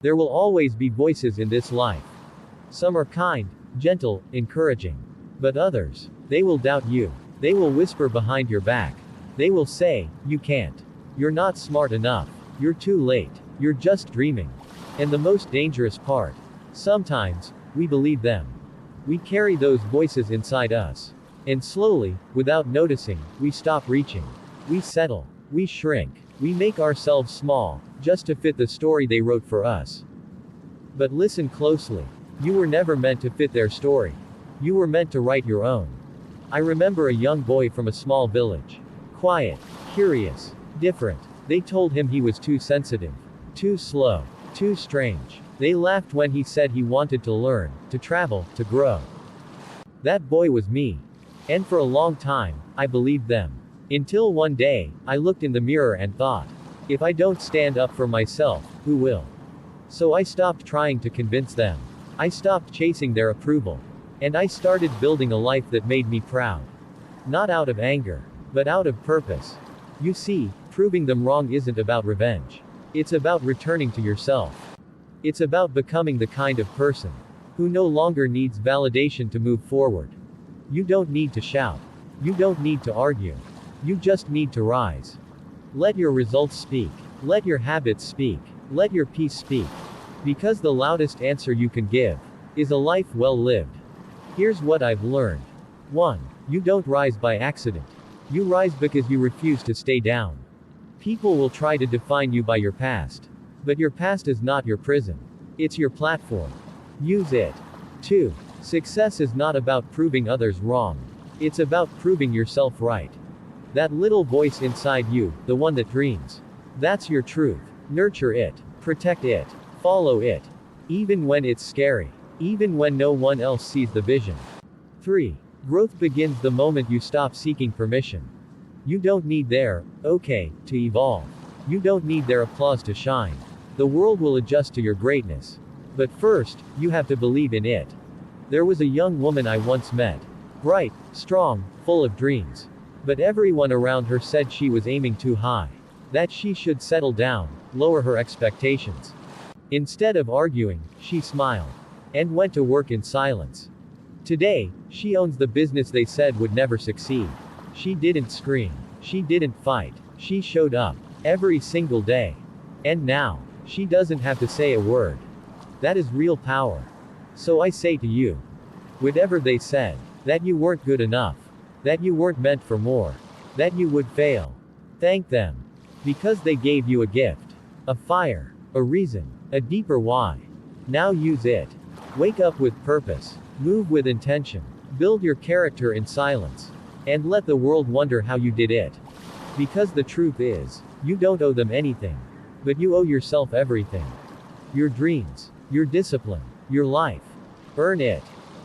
There will always be voices in this life. Some are kind, gentle, encouraging. But others, they will doubt you. They will whisper behind your back. They will say, you can't. You're not smart enough. You're too late. You're just dreaming. And the most dangerous part, sometimes, we believe them. We carry those voices inside us. And slowly, without noticing, we stop reaching. We settle. We shrink. We make ourselves small, just to fit the story they wrote for us. But listen closely. You were never meant to fit their story. You were meant to write your own. I remember a young boy from a small village. Quiet, curious, different. They told him he was too sensitive, too slow, too strange. They laughed when he said he wanted to learn, to travel, to grow. That boy was me. And for a long time, I believed them. Until one day, I looked in the mirror and thought, if I don't stand up for myself, who will? So I stopped trying to convince them. I stopped chasing their approval. And I started building a life that made me proud. Not out of anger, but out of purpose. You see, proving them wrong isn't about revenge. It's about returning to yourself. It's about becoming the kind of person who no longer needs validation to move forward. You don't need to shout. You don't need to argue. You just need to rise. Let your results speak. Let your habits speak. Let your peace speak. Because the loudest answer you can give is a life well lived. Here's what I've learned. 1. You don't rise by accident. You rise because you refuse to stay down. People will try to define you by your past. But your past is not your prison. It's your platform. Use it. 2. Success is not about proving others wrong. It's about proving yourself right. That little voice inside you, the one that dreams. That's your truth. Nurture it. Protect it. Follow it. Even when it's scary. Even when no one else sees the vision. 3. Growth begins the moment you stop seeking permission. You don't need their, okay, to evolve. You don't need their applause to shine. The world will adjust to your greatness. But first, you have to believe in it. There was a young woman I once met. Bright, strong, full of dreams. But everyone around her said she was aiming too high. That she should settle down, lower her expectations. Instead of arguing, she smiled. And went to work in silence. Today, she owns the business they said would never succeed. She didn't scream. She didn't fight. She showed up. Every single day. And now, she doesn't have to say a word. That is real power. So I say to you, whatever they said, that you weren't good enough. That you weren't meant for more. That you would fail. Thank them. Because they gave you a gift. A fire. A reason. A deeper why. Now use it. Wake up with purpose. Move with intention. Build your character in silence. And let the world wonder how you did it. Because the truth is, you don't owe them anything. But you owe yourself everything. Your dreams. Your discipline. Your life. Earn it.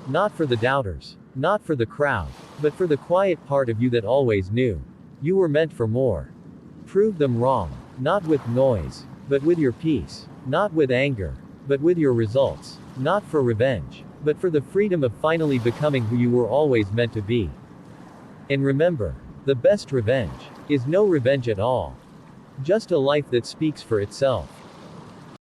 Not for the doubters. Not for the crowd. But for the quiet part of you that always knew. You were meant for more. Prove them wrong. Not with noise. But with your peace. Not with anger. But with your results. Not for revenge. But for the freedom of finally becoming who you were always meant to be. And remember, the best revenge is no revenge at all. Just a life that speaks for itself.